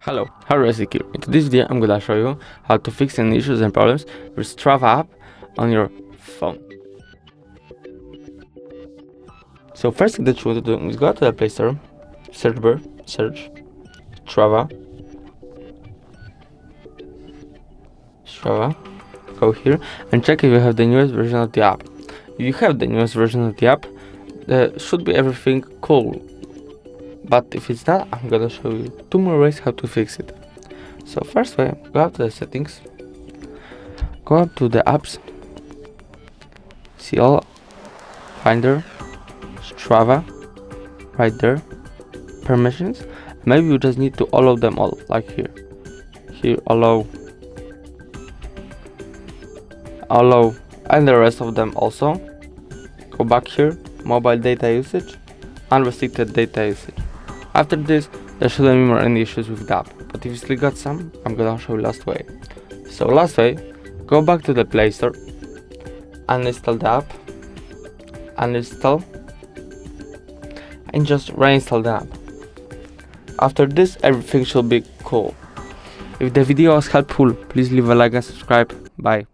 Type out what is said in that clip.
Hello, Isaac here. In today's video I'm gonna show you how to fix any issues and problems with Strava app on your phone. So first thing that you want to do is go to the Play Store, search bar, search Strava, go here and check if you have the newest version of the app. If you have the newest version of the app, there should be everything cool. But if it's not, I'm gonna show you 2 more ways how to fix it. So first way, go up to the settings, go up to the apps, see all, Finder, Strava, right there, permissions. Maybe you just need to allow them all, like here allow, and the rest of them also. Go back here, mobile data usage, unrestricted data usage. After this, there shouldn't be more any issues with the app, but if you still got some, I'm gonna show you last way. So last way, go back to the Play Store, uninstall the app, uninstall, and just reinstall the app. After this, everything should be cool. If the video was helpful, please leave a like and subscribe. Bye.